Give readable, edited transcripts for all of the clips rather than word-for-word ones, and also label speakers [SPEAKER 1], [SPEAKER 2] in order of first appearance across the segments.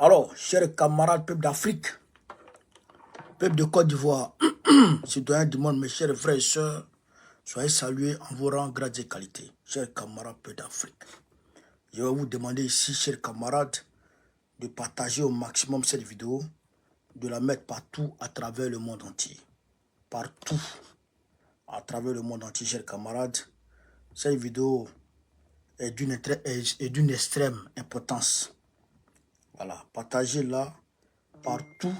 [SPEAKER 1] Alors, chers camarades, peuple d'Afrique, peuple de Côte d'Ivoire, citoyens du monde, mes chers frères et sœurs, soyez salués en vos rangs, grades et qualités. Chers camarades, peuple d'Afrique, je vais vous demander ici, chers camarades, de partager au maximum cette vidéo, de la mettre partout à travers le monde entier. Partout à travers le monde entier, chers camarades. Cette vidéo est d'une extrême importance. Voilà, partagez-la partout.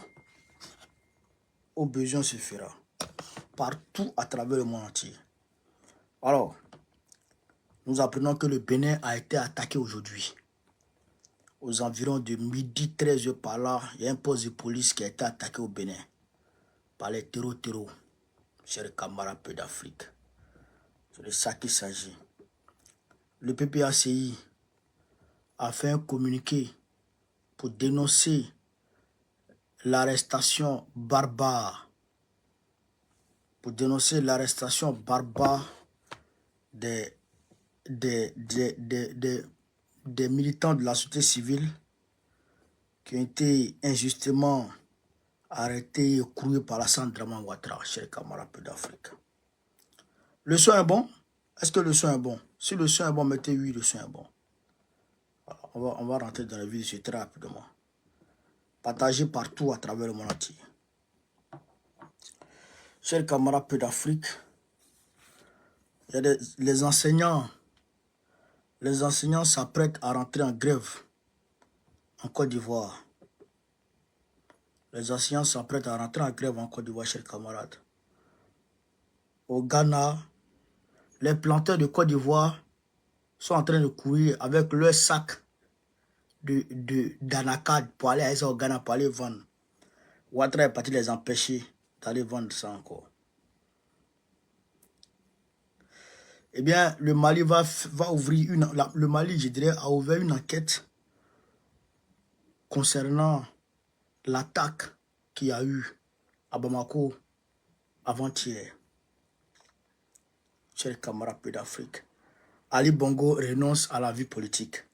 [SPEAKER 1] Au besoin se fera. Partout à travers le monde entier. Alors, nous apprenons que le Bénin a été attaqué aujourd'hui. Aux environs de midi 13h par là, il y a un poste de police qui a été attaqué au Bénin. Par les terreaux, chers camarades peu d'Afrique. C'est de ça qu'il s'agit. Le PPACI a fait un communiqué pour dénoncer l'arrestation barbare. Pour dénoncer l'arrestation barbare des militants de la société civile qui ont été injustement arrêtés et écroués par Alassane Dramane Ouattara, chers camarades d'Afrique. Le son est bon? Est-ce que le son est bon? Si le son est bon, mettez oui, le son est bon. Alors, on va rentrer dans la vidéo très rapidement. Partagez partout à travers le monde entier. Chers camarades d'Afrique, il y a les enseignants s'apprêtent à rentrer en grève en Côte d'Ivoire. Les enseignants s'apprêtent à rentrer en grève en Côte d'Ivoire, chers camarades. Au Ghana, les planteurs de Côte d'Ivoire sont en train de courir avec leur sac d'anacade pour aller au Ghana, pour aller vendre. Ouattara est parti les empêcher d'aller vendre ça encore. Eh bien, le Mali va ouvrir le Mali, je dirais, a ouvert une enquête concernant l'attaque qu'il y a eu à Bamako avant-hier. Chers camarades d'Afrique, Ali Bongo renonce à la vie politique.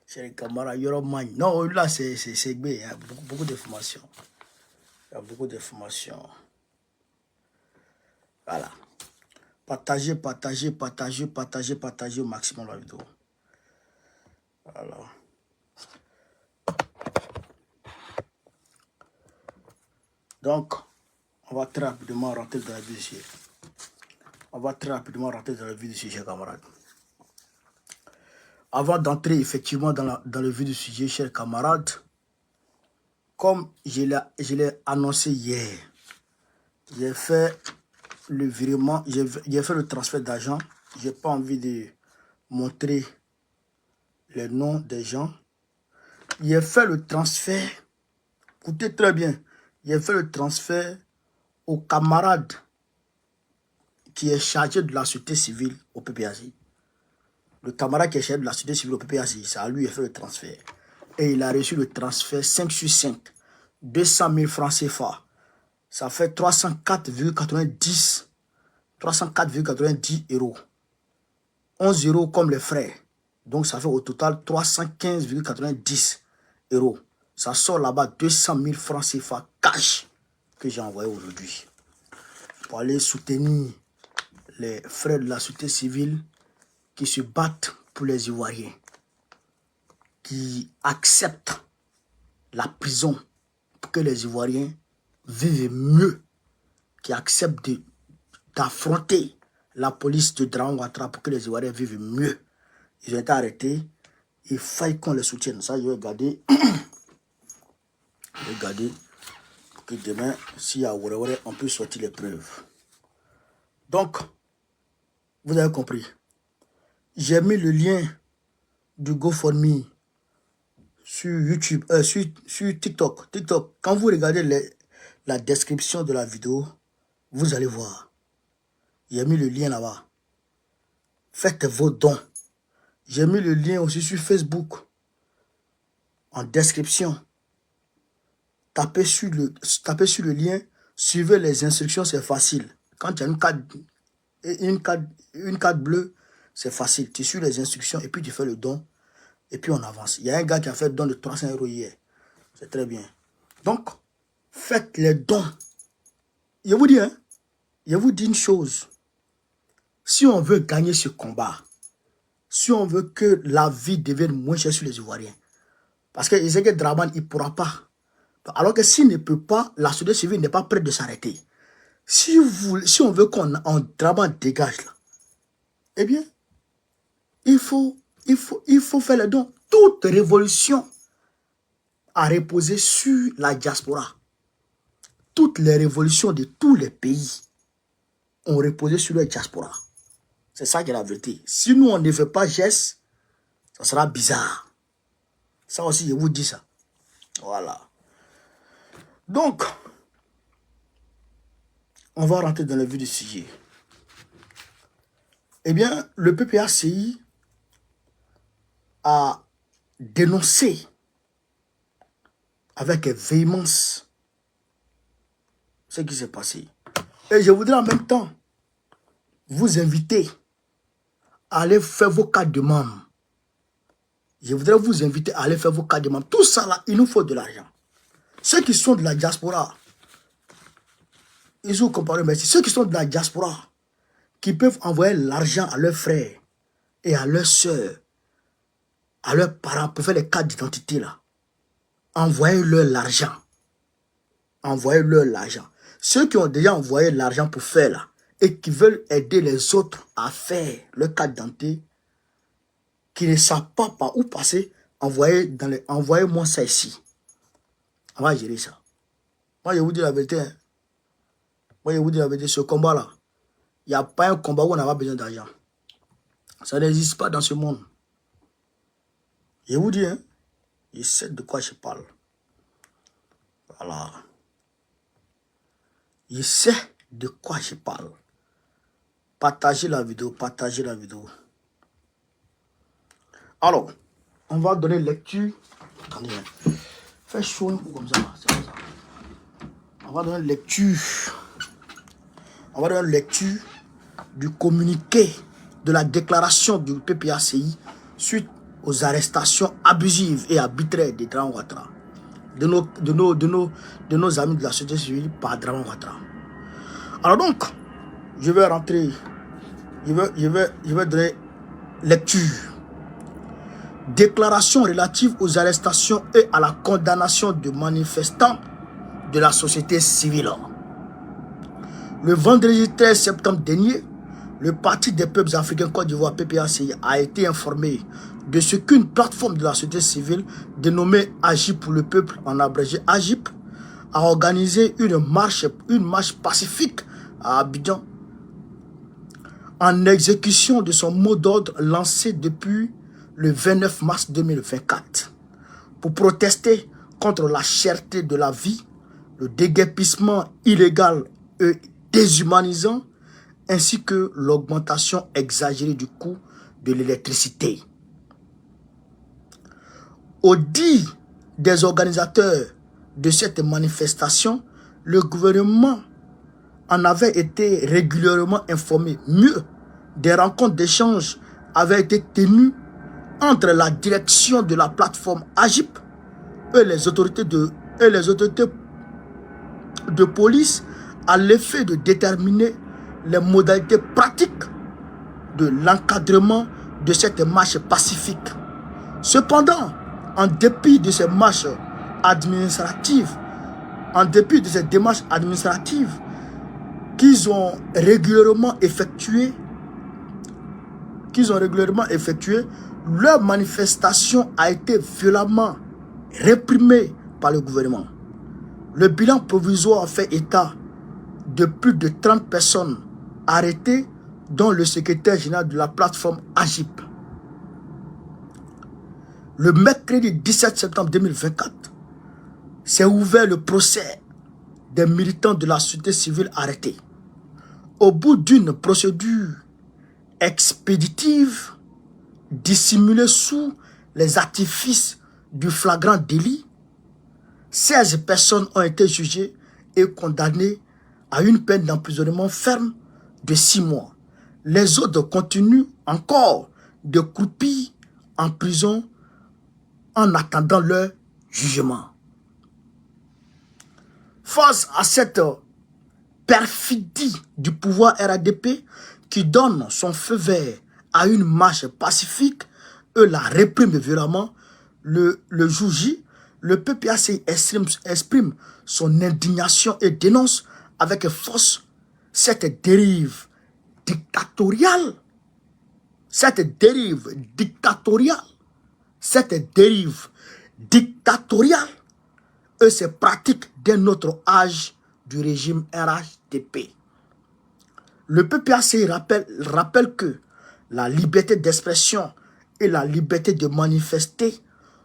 [SPEAKER 1] Chers camarades, Yoromani. Non, là, c'est B. Il y a beaucoup d'informations. Il y a beaucoup d'informations. Voilà. Partagez au maximum la vidéo. Voilà. Donc, on va très rapidement rentrer dans la vidéo. Chers camarades. Avant d'entrer effectivement dans le vif du sujet, chers camarades, comme je l'ai annoncé hier, j'ai fait le virement, j'ai fait le transfert d'argent. Je n'ai pas envie de montrer les noms des gens. J'ai fait le transfert, écoutez très bien, j'ai fait le transfert au camarade qui est chargé de la société civile au PPACI. Le camarade qui est chargé de la société civile au PPACI, c'est à lui qui a fait le transfert. Et il a reçu le transfert 5 sur 5, 200 000 francs CFA. Ça fait 304,90 euros. 11 euros comme les frais. Donc ça fait au total 315,90 euros. Ça sort là-bas 200 000 francs CFA cash que j'ai envoyé aujourd'hui. Pour aller soutenir les frères de la société civile qui se battent pour les Ivoiriens. Qui acceptent la prison pour que les Ivoiriens vivent mieux. Qui acceptent d'affronter la police de Dramane Ouattara pour que les Ivoiriens vivent mieux. Ils ont été arrêtés. Il faille qu'on les soutienne. Ça, je vais regarder. Regardez que demain, s'il y a Ouattara, on peut sortir les preuves. Donc, vous avez compris. J'ai mis le lien du GoFundMe sur YouTube, sur TikTok. Quand vous regardez la description de la vidéo, vous allez voir. J'ai mis le lien là-bas. Faites vos dons. J'ai mis le lien aussi sur Facebook. En description. Tapez sur le lien. Suivez les instructions, c'est facile. Quand il y a une carte bleue, c'est facile. Tu suis les instructions et puis tu fais le don. Et puis on avance. Il y a un gars qui a fait don de 300 € hier. C'est très bien. Donc, faites les dons. Je vous dis, hein, je vous dis une chose. Si on veut gagner ce combat, si on veut que la vie devienne moins chère sur les Ivoiriens, parce que Ezekiel Draman, il ne pourra pas. Alors que s'il ne peut pas, la société civile n'est pas prête de s'arrêter. Si on veut qu'on Draman dégage là, eh bien, il faut faire les dons. Toute révolution a reposé sur la diaspora. Toutes les révolutions de tous les pays ont reposé sur la diaspora. C'est ça qui est la vérité. Si nous, on ne fait pas geste, ça sera bizarre. Ça aussi, je vous dis ça. Voilà. Donc, on va rentrer dans le vif du sujet. Eh bien, le PPACI a dénoncé avec véhémence ce qui s'est passé. Et je voudrais en même temps vous inviter à aller faire vos cartes de membres. Je voudrais vous inviter à aller faire vos cartes de membres. Tout ça là, il nous faut de l'argent. Ceux qui sont de la diaspora, ils ont comparé, mais ceux qui sont de la diaspora, qui peuvent envoyer l'argent à leurs frères et à leurs soeurs, à leurs parents pour faire les cartes d'identité là. Envoyez-leur l'argent. Envoyez-leur l'argent. Ceux qui ont déjà envoyé l'argent pour faire là, et qui veulent aider les autres à faire leur carte d'identité, qui ne savent pas par où passer, envoyez-moi ça ici. On va gérer ça. Moi, je vous dis la vérité. Hein. Moi, je vous dis la vérité. Ce combat-là, il n'y a pas un combat où on n'a pas besoin d'argent. Ça n'existe pas dans ce monde. Je vous dis, hein, je sais de quoi je parle. Voilà. Je sais de quoi je parle. Partagez la vidéo, partagez la vidéo. Alors, on va donner lecture. Attendez, hein. Fais chaud un coup comme ça. C'est comme ça. On va donner lecture. On va donner lecture du communiqué de la déclaration du PPACI suite aux arrestations abusives et arbitraires de Draman Ouattara. De nos amis de la société civile par Draman Ouattara. Alors donc, je vais rentrer, je vais donner lecture. Déclaration relative aux arrestations et à la condamnation de manifestants de la société civile. Le vendredi 13 septembre dernier, le Parti des peuples africains Côte d'Ivoire PPACI a été informé de ce qu'une plateforme de la société civile dénommée Agip pour le peuple, en abrégé Agip, a organisé une marche pacifique à Abidjan en exécution de son mot d'ordre lancé depuis le 29 mars 2024 pour protester contre la cherté de la vie, le déguerpissement illégal et déshumanisant, ainsi que l'augmentation exagérée du coût de l'électricité. Au dit des organisateurs de cette manifestation, le gouvernement en avait été régulièrement informé. Mieux, des rencontres d'échange avaient été tenues entre la direction de la plateforme Agip et les autorités de police à l'effet de déterminer les modalités pratiques de l'encadrement de cette marche pacifique. Cependant, en dépit de ces marches administratives, en dépit de ces démarches administratives qu'ils ont régulièrement effectuées, leur manifestation a été violemment réprimée par le gouvernement. Le bilan provisoire fait état de plus de 30 personnes arrêtées, dont le secrétaire général de la plateforme Agip. Le mercredi 17 septembre 2024, s'est ouvert le procès des militants de la société civile arrêtés. Au bout d'une procédure expéditive, dissimulée sous les artifices du flagrant délit, 16 personnes ont été jugées et condamnées à une peine d'emprisonnement ferme de 6 mois. Les autres continuent encore de croupir en prison en attendant leur jugement. Face à cette perfidie du pouvoir RADP qui donne son feu vert à une marche pacifique, eux la répriment violemment, le jour J, le PPACI exprime son indignation et dénonce avec force cette dérive dictatoriale. Cette dérive dictatoriale. Cette dérive dictatoriale. Eux, c'est pratique d'un autre âge du régime RHDP. Le PPACI rappelle que la liberté d'expression et la liberté de manifester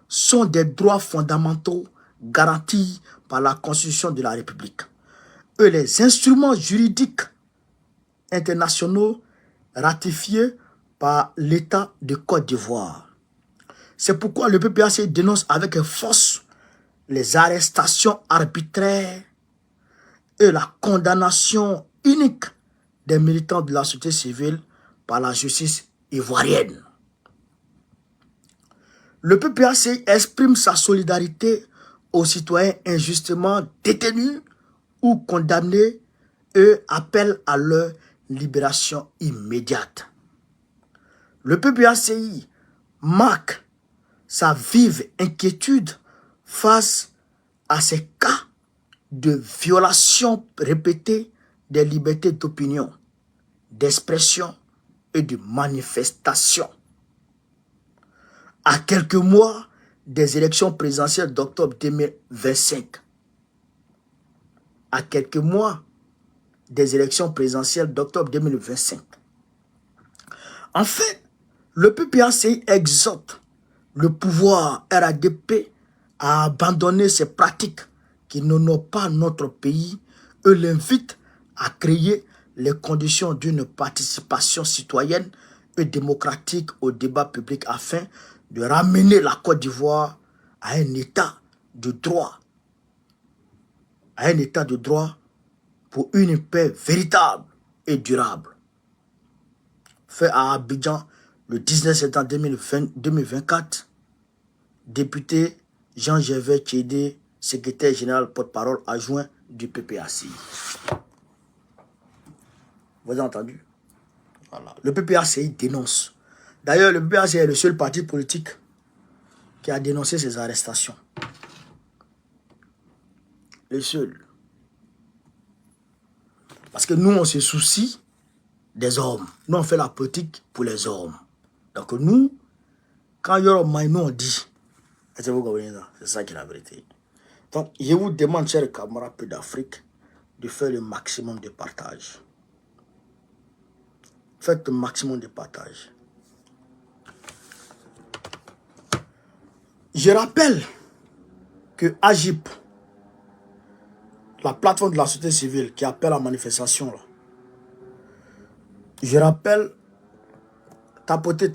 [SPEAKER 1] sont des droits fondamentaux garantis par la Constitution de la République. Et les instruments juridiques internationaux ratifiés par l'État de Côte d'Ivoire. C'est pourquoi le PPACI dénonce avec force les arrestations arbitraires et la condamnation unique des militants de la société civile par la justice ivoirienne. Le PPACI exprime sa solidarité aux citoyens injustement détenus ou condamnés et appelle à leur libération immédiate. Le PPACI marque sa vive inquiétude face à ces cas de violation répétée des libertés d'opinion, d'expression et de manifestation. À quelques mois des élections présidentielles d'octobre 2025. À quelques mois des élections présidentielles d'octobre 2025. En fait, le PPACI exhorte le pouvoir RADP à abandonner ces pratiques qui n'honorent pas notre pays et l'invite à créer les conditions d'une participation citoyenne et démocratique au débat public afin de ramener la Côte d'Ivoire à un état de droit. À un état de droit pour une paix véritable et durable. Fait à Abidjan le 19 septembre 2024, député Jean-Gervais Tchédé, secrétaire général porte-parole adjoint du PPACI. Vous avez entendu? Voilà. Le PPACI dénonce. D'ailleurs, le PPACI est le seul parti politique qui a dénoncé ces arrestations. Le seul. Parce que nous, on se soucie des hommes. Nous, on fait la politique pour les hommes. Donc nous, quand il y a un nous, on dit. C'est ça qui est la vérité. Donc, je vous demande, chers camarades d'Afrique, de faire le maximum de partage. Faites le maximum de partage. Je rappelle que AGIP, la plateforme de la société civile qui appelle à la manifestation, là, je rappelle, tapotez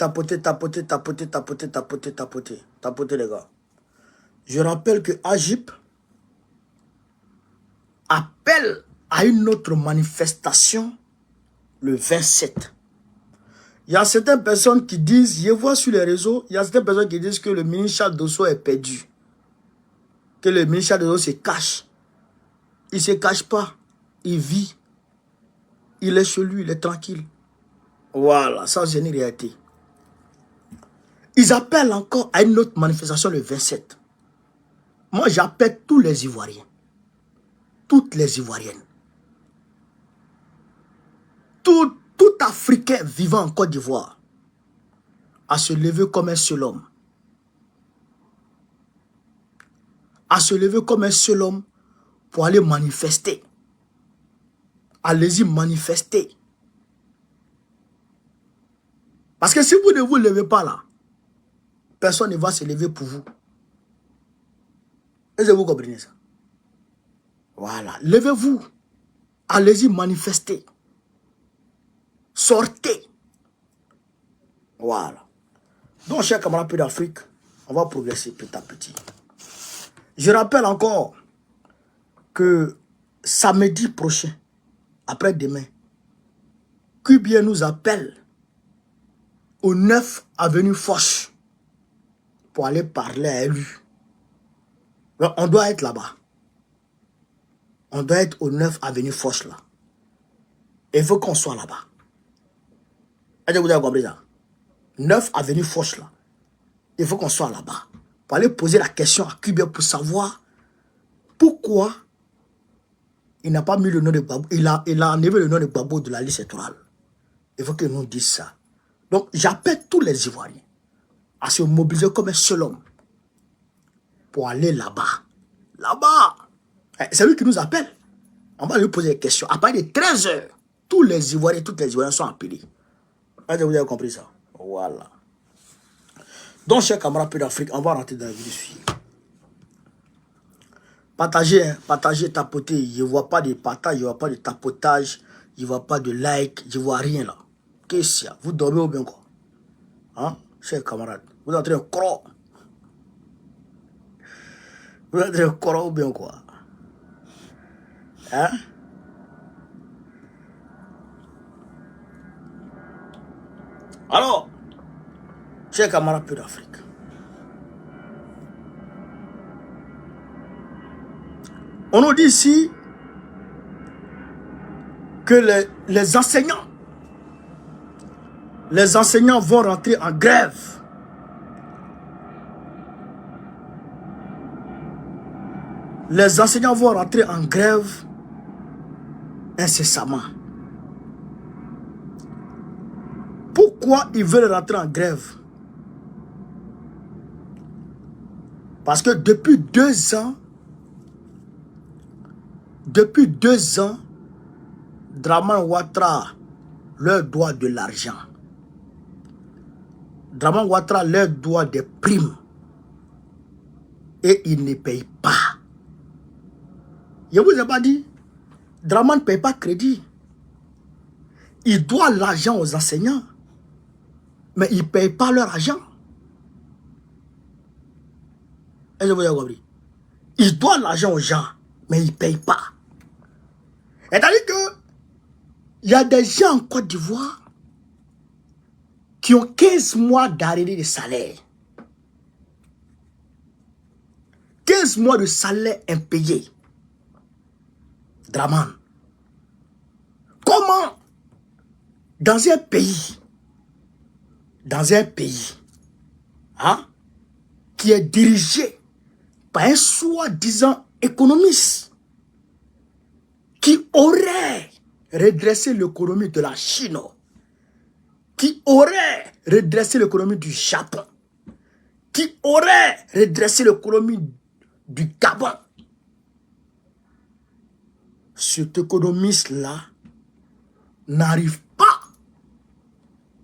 [SPEAKER 1] les gars. Je rappelle que AGIP appelle à une autre manifestation le 27. Il y a certaines personnes qui disent, je vois sur les réseaux, il y a certaines personnes qui disent que le ministre Charles Dosso est perdu. Que le ministre Charles Dosso se cache. Il ne se cache pas. Il vit. Il est chez lui, il est tranquille. Voilà, ça c'est une réalité. Ils appellent encore à une autre manifestation le 27. Moi, j'appelle tous les Ivoiriens. Toutes les Ivoiriennes. Tout Africain vivant en Côte d'Ivoire à se lever comme un seul homme. À se lever comme un seul homme pour aller manifester. Allez-y manifester. Parce que si vous ne vous levez pas là, personne ne va se lever pour vous. Est-ce que vous comprenez ça? Voilà. Levez-vous. Allez-y manifester. Sortez. Voilà. Donc, chers camarades d'Afrique, on va progresser petit à petit. Je rappelle encore que samedi prochain, après-demain, QBN nous appelle au 9 avenue Foch pour aller parler à lui. Donc, on doit être là-bas. On doit être au 9 avenue Foch là. Il faut qu'on soit là-bas. Est-ce que vous avez compris ça? 9 avenue Foch là. Il faut qu'on soit là-bas. Pour aller poser la question à Cuba pour savoir pourquoi il n'a pas mis le nom de Gbagbo. Il a enlevé le nom de Gbagbo de la liste électorale. Il faut qu'il nous dise ça. Donc, j'appelle tous les Ivoiriens à se mobiliser comme un seul homme pour aller là-bas. Là-bas. C'est lui qui nous appelle. On va lui poser des questions. À partir de 13 h, tous les Ivoiriens, toutes les Ivoiriens sont appelés. Est-ce que vous avez compris ça? Voilà. Donc, chers camarades peu d'Afrique, on va rentrer dans la vie du suivant. Partagez, hein, partagez, tapotez. Je ne vois pas de partage, je ne vois pas de tapotage, je ne vois pas de like, je ne vois rien là. Qu'est-ce qu'il y a? Vous dormez ou bien quoi? Hein, chers camarades, vous êtes en train de croire. Vous êtes en train de croire ou bien quoi? Hein? Alors, chers camarades peu d'Afrique, on nous dit ici que les enseignants vont rentrer en grève. Les enseignants vont rentrer en grève incessamment. Pourquoi ils veulent rentrer en grève? Parce que depuis 2 ans, Dramane Ouattara leur doit de l'argent. Dramane Ouattara leur doit des primes. Et ils ne payent pas. Je vous ai pas dit, Dramane ne paye pas crédit. Il doit l'argent aux enseignants. Mais ils ne payent pas leur argent. Est-ce que vous avez compris? Ils doivent l'argent aux gens, mais ils ne payent pas. C'est-à-dire que il y a des gens en Côte d'Ivoire qui ont 15 mois d'arrêt de salaire. 15 mois de salaire impayé. Dramane. Comment dans un pays hein, qui est dirigé par un soi-disant économiste qui aurait redressé l'économie de la Chine, qui aurait redressé l'économie du Japon, qui aurait redressé l'économie du Gabon. Cet économiste-là n'arrive pas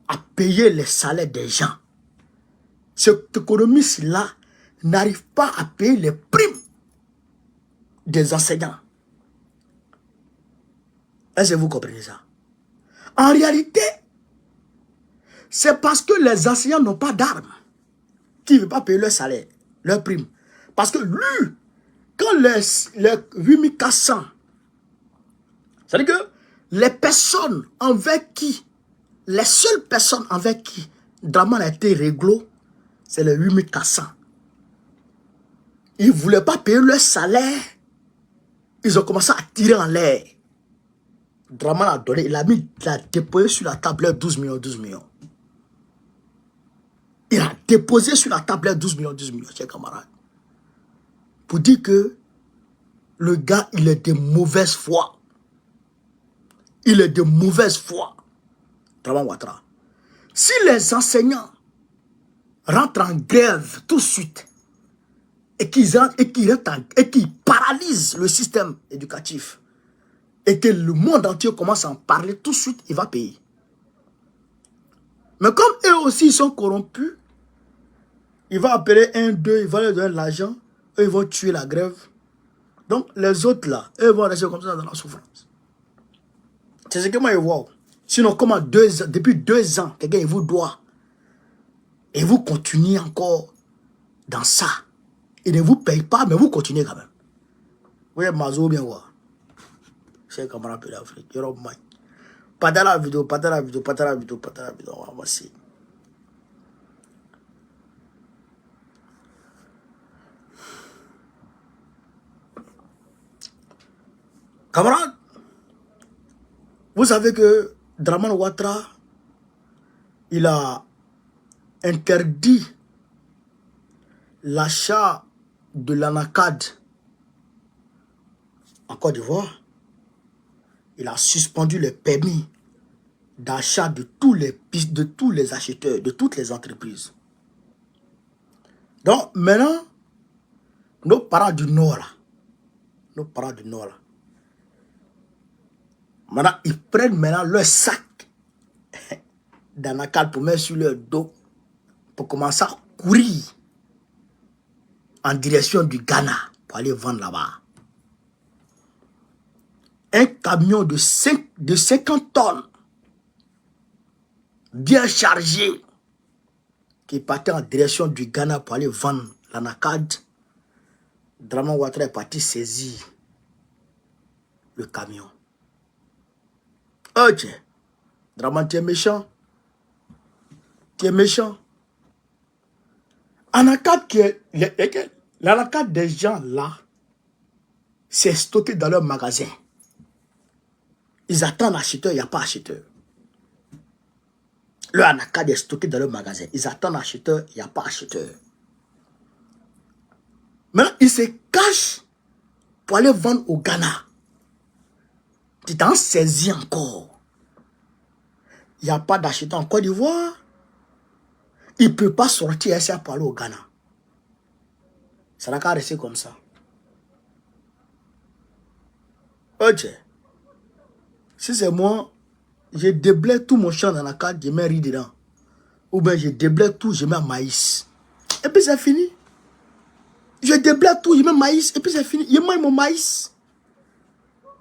[SPEAKER 1] à payer les salaires des gens. Cet économiste-là n'arrive pas à payer les primes des enseignants. Est-ce que vous comprenez ça? En réalité, c'est parce que les enseignants n'ont pas d'armes qu'ils ne veulent pas payer leur salaire, leur prime. Parce que lui, quand les 8400, c'est-à-dire que les personnes envers qui, les seules personnes envers qui Dramane a été réglo, c'est les 8400. Ils ne voulaient pas payer leur salaire. Ils ont commencé à tirer en l'air. Dramane a donné, il a déposé sur la table 12 millions, 12 millions. Il a déposé sur la table 12 millions, chers camarades. Pour dire que le gars, il est de mauvaise foi. Il est de mauvaise foi. Dramane Ouattara. Si les enseignants rentrent en grève tout de suite et qu'ils paralysent le système éducatif et que le monde entier commence à en parler tout de suite, il va payer. Mais comme eux aussi ils sont corrompus, il va appeler 1, 2, il va leur donner l'argent, eux ils vont tuer la grève. Donc les autres là, eux vont rester comme ça dans la souffrance. C'est ce que moi je vois. Sinon, comment depuis 2 ans, quelqu'un il vous doit et vous continuez encore dans ça. Il ne vous paye pas, mais vous continuez quand même. Vous voyez, Mazo bien voir. C'est comme un peu d'Afrique. Partagez la vidéo, partagez la vidéo. On va voir. Camarades, vous savez que Dramane Ouattara, il a interdit l'achat de l'anacad en Côte d'Ivoire. Il a suspendu les permis d'achat de tous les acheteurs, de toutes les entreprises. Donc maintenant, nos parents du Nord là, maintenant ils prennent maintenant leur sac d'anacal pour mettre sur leur dos pour commencer à courir en direction du Ghana pour aller vendre là-bas. Un camion de 50 tonnes bien chargé qui partait en direction du Ghana pour aller vendre l'anacad. Dramane Ouattara est parti saisir le camion. Ok. Dramane, tu es méchant. Tu es méchant. Anacad, l'anacad des gens là, c'est stocké dans leur magasin. Ils attendent l'acheteur, il n'y a pas acheteur. Le anacad est stocké dans leur magasin. Ils attendent l'acheteur, il n'y a pas acheteur. Maintenant, ils se cachent pour aller vendre au Ghana. Tu t'en saisis encore. Il n'y a pas d'acheteur en Côte d'Ivoire. Il ne peut pas sortir et pour aller au Ghana. Ça n'a qu'à rester comme ça. Ok. Si c'est moi, je déblaye tout mon champ dans la carte, je mets riz dedans. Ou bien je déblaye tout, je mets maïs. Et puis c'est fini. Je déblaye tout, je mets maïs, et puis c'est fini. Je mange mon maïs.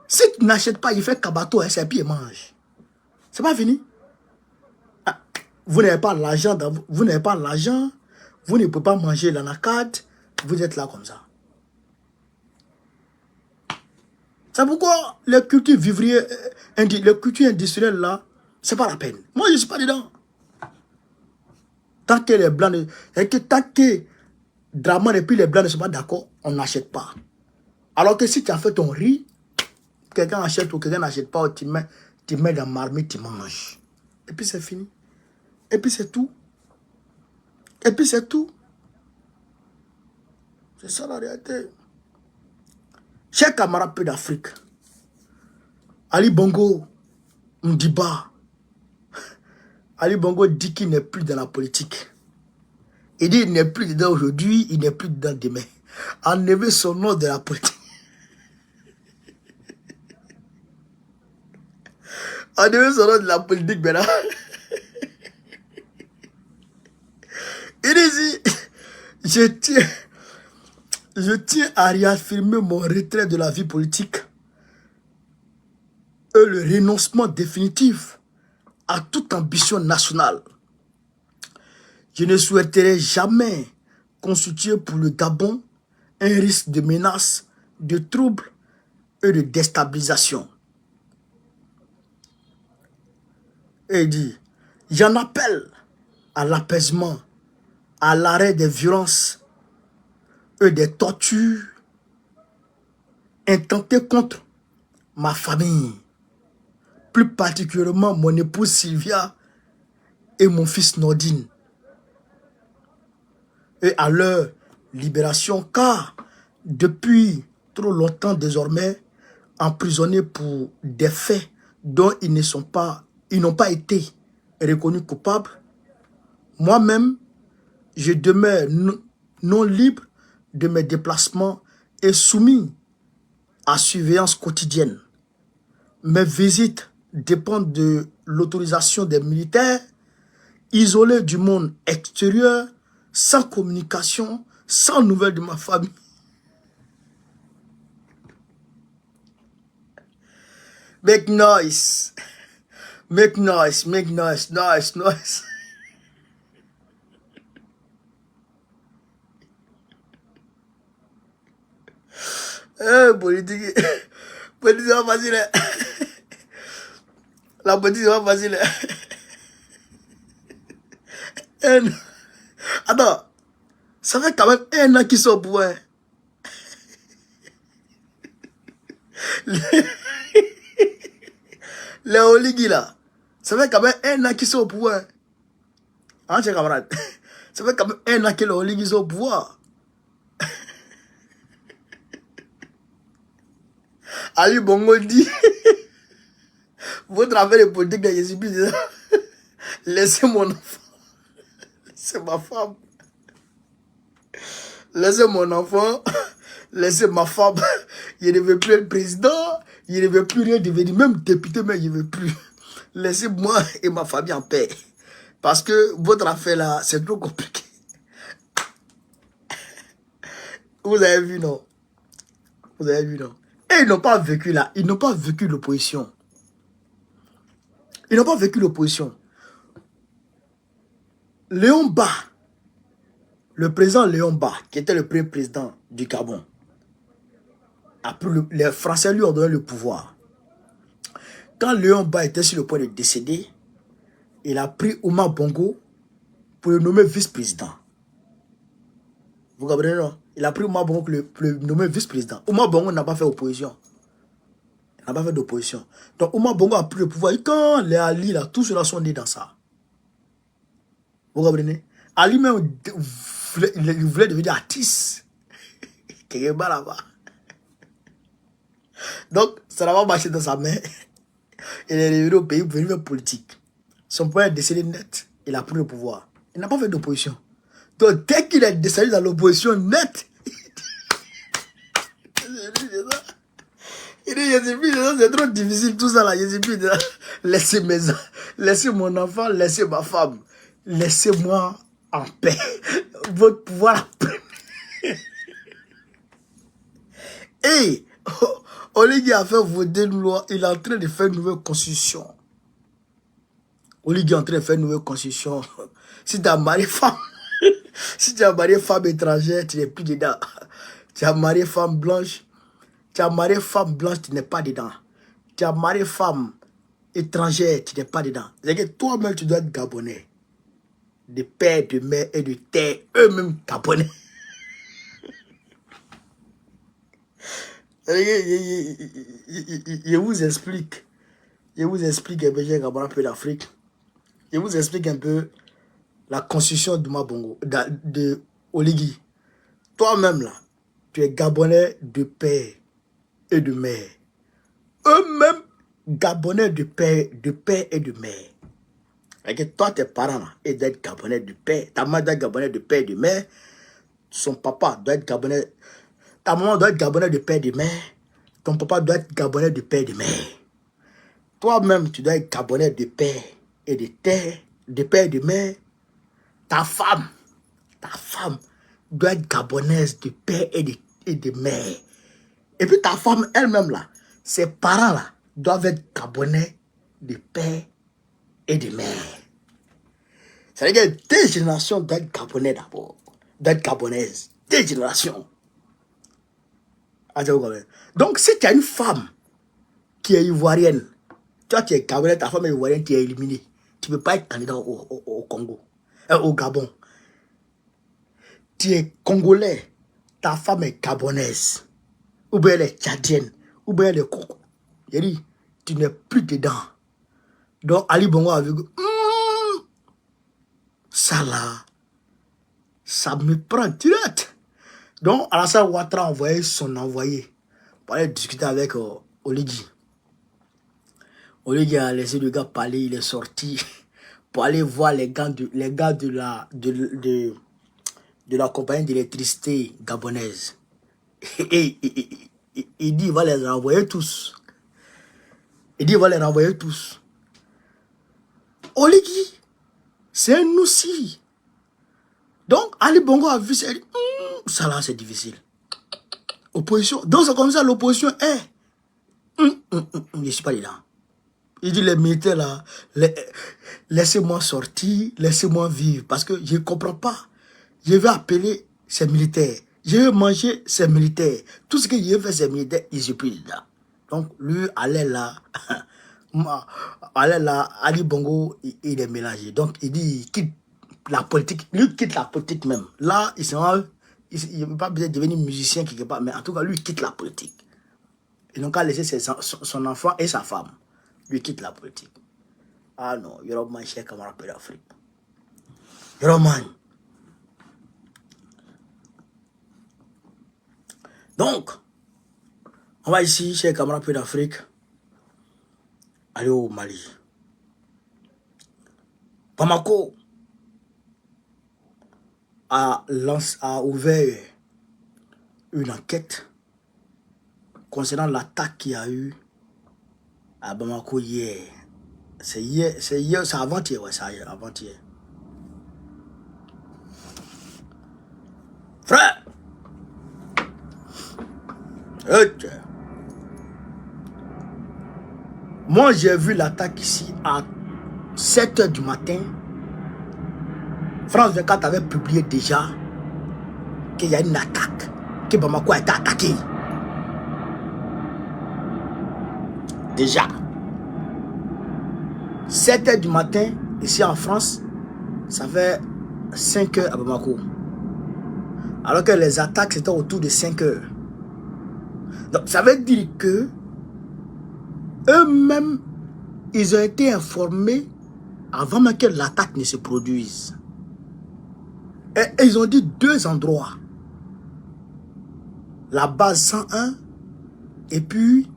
[SPEAKER 1] Si tu n'achètes pas, il fait cabato, et puis il mange. C'est pas fini. Ah, vous n'avez pas l'argent, vous n'avez pas l'argent, vous ne pouvez pas manger l'anacade, vous êtes là comme ça. C'est pourquoi les cultures vivrières, les cultures industrielles là, c'est pas la peine. Moi, je ne suis pas dedans. Tant que les blancs, tant que Dramane et puis les blancs ne sont pas d'accord, on n'achète pas. Alors que si tu as fait ton riz, quelqu'un achète ou quelqu'un n'achète pas, tu mets dans la marmite, tu manges. Et puis c'est fini. Et puis c'est tout. Et puis c'est tout. C'est ça la réalité. Chers camarades peu d'Afrique, Ali Bongo Ndiba, Ali Bongo dit qu'il n'est plus dans la politique. Il dit qu'il n'est plus dedans aujourd'hui, il n'est plus dedans demain. Enlevez son nom de la politique. Enlevez son nom de la politique maintenant. Il dit ici, je tiens à réaffirmer mon retrait de la vie politique et le renoncement définitif à toute ambition nationale. Je ne souhaiterais jamais constituer pour le Gabon un risque de menace, de trouble et de déstabilisation. Et il dit, j'en appelle à l'apaisement, à l'arrêt des violences et des tortures intentées contre ma famille, plus particulièrement mon épouse Sylvia et mon fils Nordine, et à leur libération, car depuis trop longtemps désormais emprisonnés pour des faits dont ils n'ont pas été reconnus coupables. Moi-même, je demeure non libre de mes déplacements et soumis à surveillance quotidienne. Mes visites dépendent de l'autorisation des militaires, isolés du monde extérieur, sans communication, sans nouvelles de ma famille. Make noise. Make noise, make noise, noise, noise. Politique. Politique, c'est pas facile. La politique, c'est pas facile. Attends, ça fait quand même 1 an qu'ils sont au pouvoir. Les Oligui là, ça fait quand même 1 an qu'ils sont au pouvoir. Hein, chers camarades? Ça fait quand même 1 an que les Oligui sont au pouvoir. Ali Bongo dit, votre affaire de politique, je suis plus dedans. Laissez mon enfant. Laissez ma femme. Laissez mon enfant. Laissez ma femme. Je ne veux plus être président. Je ne veux plus rien devenir. Même député, mais je ne veux plus. Laissez-moi et ma famille en paix. Parce que votre affaire là, c'est trop compliqué. Vous avez vu, non? Vous avez vu, non? Et ils n'ont pas vécu là. Ils n'ont pas vécu l'opposition. Ils n'ont pas vécu l'opposition. Léon Ba, le président Léon Ba, qui était le premier président du Gabon, les Français lui ont donné le pouvoir. Quand Léon Ba était sur le point de décéder, il a pris Ouma Bongo pour le nommer vice-président. Vous comprenez, non? Il a pris Ouma Bongo pour le nommer vice-président. Ouma Bongo n'a pas fait opposition. Il n'a pas fait d'opposition. Donc Ouma Bongo a pris le pouvoir. Et quand les Ali, là, tous ceux-là sont nés dans ça. Vous comprenez? Ali même, il voulait devenir artiste. Quelque part là-bas. Donc, ça n'a pas marché dans sa main. Il est revenu au pays pour venir faire politique. Son père est décédé net. Il a pris le pouvoir. Il n'a pas fait d'opposition. Donc, dès qu'il est décédé dans l'opposition nette, il dit, c'est trop difficile tout ça là. Laissez mon enfant, laissez ma femme. Laissez-moi en paix. Votre pouvoir après. Et Oligui a fait voter une loi. Il est en train de faire une nouvelle constitution. Oligui est en train de faire une nouvelle constitution. Si tu as marié femme, si tu as marié femme étrangère, tu n'es plus dedans. Tu as marié femme blanche, tu n'es pas dedans. Tu as marié femme étrangère, tu n'es pas dedans. C'est que toi-même, tu dois être gabonais. De père, de mère et de terre, eux-mêmes gabonais. Je vous explique. Je vous explique un peu, j'ai un peu d'Afrique. Je vous explique un peu la constitution de Mabongo, de Oligui. Toi-même là, tu es gabonais de père et de mère. Eux-mêmes gabonais de père et de mère. Et que toi, tes parents là, ils doivent être gabonais de père. Ta mère doit être gabonais de père et de mère. Son papa doit être gabonais. Ta maman doit être gabonais de père et de mère. Ton papa doit être gabonais de père et de mère. Toi-même, tu dois être gabonais de père et de terre, de père et de mère. Ta femme doit être gabonaise de père et de mère. Et puis ta femme elle-même là, ses parents là, doivent être gabonais de père et de mère. C'est-à-dire que 2 générations doivent être gabonais d'abord. Doivent être gabonaises. 2 générations. Donc si tu as une femme qui est ivoirienne, toi tu es gabonais, ta femme est ivoirienne, tu es éliminé. Tu ne peux pas être candidat au Congo, au Gabon. Tu es congolais, ta femme est gabonaise, ou bien elle est tchadienne, ou bien elle est coco. J'ai dit, tu n'es plus dedans. Donc Ali Bongo a vu que ça là, ça me prend direct. Donc Alassane Ouattara a envoyé son envoyé pour aller discuter avec Oligui. Oligui a laissé le gars parler, il est sorti pour aller voir les gars de la compagnie d'électricité gabonaise. Et il dit il va les renvoyer tous. Oligui, c'est un aussi. Donc Ali Bongo a vu, ça dit, ça là c'est difficile. Opposition. Donc c'est comme ça l'opposition est. Je ne suis pas dedans. Il dit les militaires là, laissez-moi sortir, laissez-moi vivre. Parce que je ne comprends pas. Je vais appeler ces militaires. Je vais manger ces militaires. Tout ce que je vais faire ces militaires, ils ne sont plus dedans. Donc lui, allait là, Ali Bongo, il est mélangé. Donc il dit, il quitte la politique. Lui quitte la politique même. Là, il ne veut pas besoin de devenir musicien quelque part. Mais en tout cas, lui quitte la politique. Ils n'ont qu'à laisser son enfant et sa femme. lui quitte la politique. Ah non, Yoroman, cher camarade Peu d'Afrique. Yoroman. Donc, on va ici, cher camarade Peu d'Afrique, aller au Mali. Bamako a ouvert une enquête concernant l'attaque qu'il y a eu à Bamako hier. C'est hier, c'est avant-hier, ouais, c'est avant-hier. Frère! Ok. Moi, j'ai vu l'attaque ici à 7 h du matin. France 24 avait publié déjà qu'il y a une attaque, que Bamako a été attaqué. Déjà. 7 h du matin, ici en France, ça fait 5 h à Bamako. Alors que les attaques, c'était autour de 5 h. Donc, ça veut dire que eux-mêmes, ils ont été informés avant même que l'attaque ne se produise. Et ils ont dit 2 endroits. La base 101 et puis,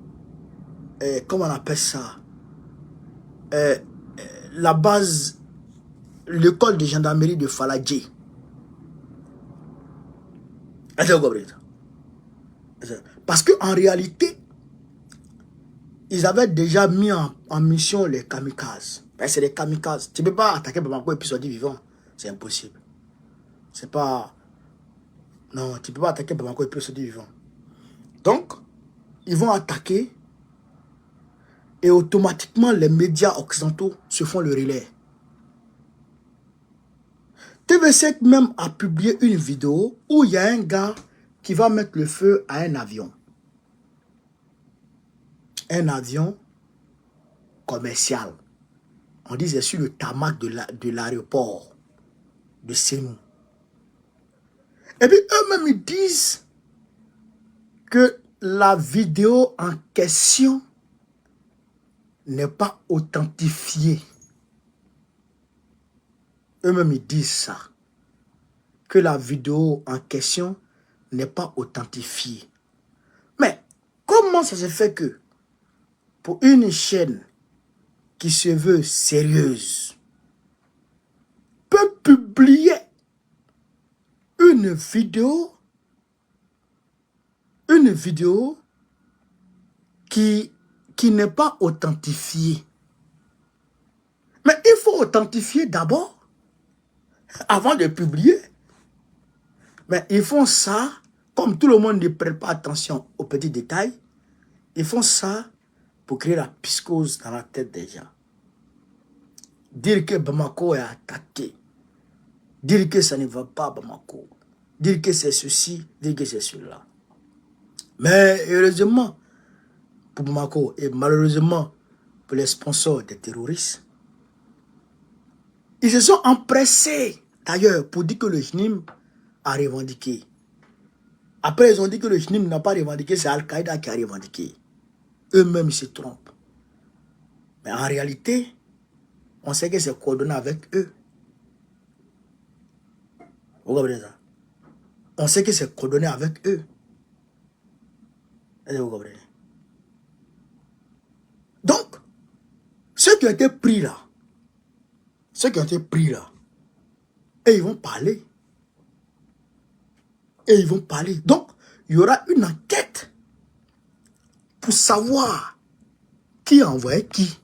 [SPEAKER 1] comment on appelle ça? La base, l'école de gendarmerie de Faladji. Parce qu'en réalité, ils avaient déjà mis en mission les kamikazes. C'est les kamikazes. Tu ne peux pas attaquer Bamako et puis sortir vivant. C'est impossible. C'est pas... Non, tu ne peux pas attaquer Bamako et puis sortir vivant. Donc, ils vont attaquer et automatiquement les médias occidentaux se font le relais. TV5 même a publié une vidéo où il y a un gars qui va mettre le feu à un avion. Un avion commercial. On dit c'est sur le tarmac de l'aéroport de Sénou. Et puis eux-mêmes ils disent que la vidéo en question n'est pas authentifiée. Eux-mêmes ils disent ça. Que la vidéo en question n'est pas authentifiée. Mais comment ça se fait que pour une chaîne qui se veut sérieuse peut publier une vidéo qui n'est pas authentifiée? Mais il faut authentifier d'abord avant de publier. Mais ils font ça, comme tout le monde ne prête pas attention aux petits détails, ils font ça pour créer la psychose dans la tête des gens. Dire que Bamako est attaqué, dire que ça ne va pas Bamako, dire que c'est ceci, dire que c'est cela. Mais heureusement pour Bamako et malheureusement pour les sponsors des terroristes, ils se sont empressés d'ailleurs pour dire que le JNIM a revendiqué. Après, ils ont dit que le JNIM n'a pas revendiqué, c'est Al-Qaïda qui a revendiqué. Eux-mêmes se trompent. Mais en réalité, on sait que c'est coordonné avec eux. Vous comprenez ça? On sait que c'est coordonné avec eux. Vous comprenez? Donc, ceux qui ont été pris là, et ils vont parler. Et ils vont parler. Donc, il y aura une enquête pour savoir qui a envoyé qui.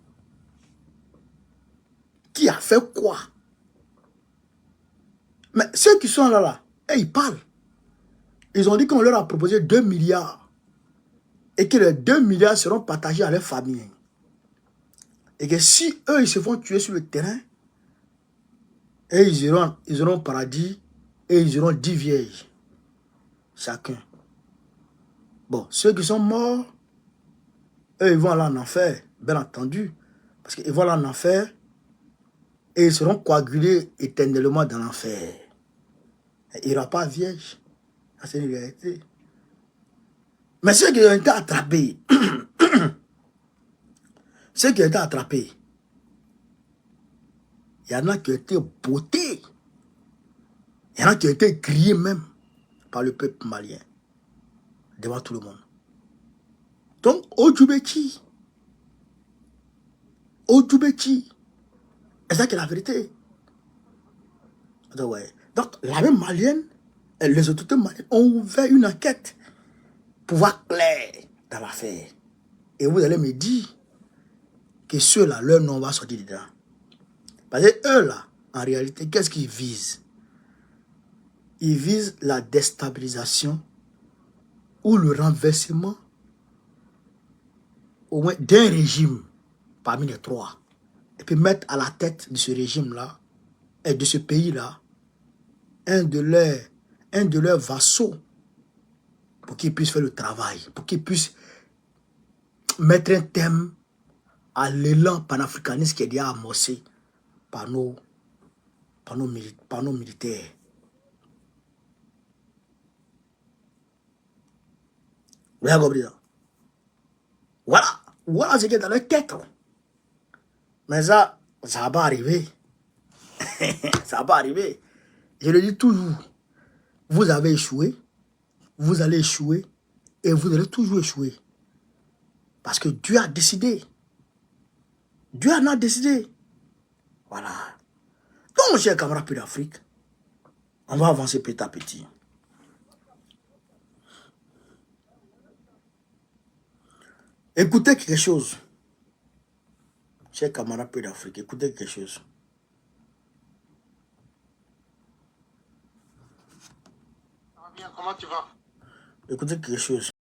[SPEAKER 1] Qui a fait quoi. Mais ceux qui sont là, ils parlent. Ils ont dit qu'on leur a proposé 2 milliards. Et que les 2 milliards seront partagés à leur famille. Et que si eux, ils se font tuer sur le terrain, et ils auront paradis, et ils auront 10 vierges. Chacun. Bon, ceux qui sont morts, eux, ils vont aller en enfer, bien entendu. Parce qu'ils vont aller en enfer, et ils seront coagulés éternellement dans l'enfer. Il n'y aura pas vierge. C'est une réalité. Mais ceux qui ont été attrapés, ceux qui ont été attrapés, il y en a qui ont été bottés. Il y en a qui ont été grillés même par le peuple malien devant tout le monde. Donc, Odjoubeki, c'est ça qui est la vérité. Donc, ouais. Donc, la même malienne, les autorités maliennes ont ouvert une enquête pour voir clair dans l'affaire. Et vous allez me dire que ceux-là, leur nom va sortir dedans. Parce que eux, là, en réalité, qu'est-ce qu'ils visent? Ils visent la déstabilisation ou le renversement au moins d'un régime parmi les trois. Et puis mettre à la tête de ce régime-là et de ce pays-là un de leurs vassaux pour qu'ils puissent faire le travail, pour qu'ils puissent mettre un thème à l'élan panafricaniste qui est déjà amorcé par nos militaires. Vous avez compris ça? Voilà ce qui est dans leur tête. Mais ça va pas arriver. Ça va pas arriver. Je le dis toujours. Vous avez échoué, vous allez échouer et vous allez toujours échouer. Parce que Dieu a décidé. Dieu en a décidé. Voilà. Donc, chers camarades d'Afrique, on va avancer petit à petit. Écoutez quelque chose. Chers camarades d'Afrique, écoutez quelque chose.
[SPEAKER 2] Ça va bien, comment tu vas?
[SPEAKER 1] Écoutez quelque chose.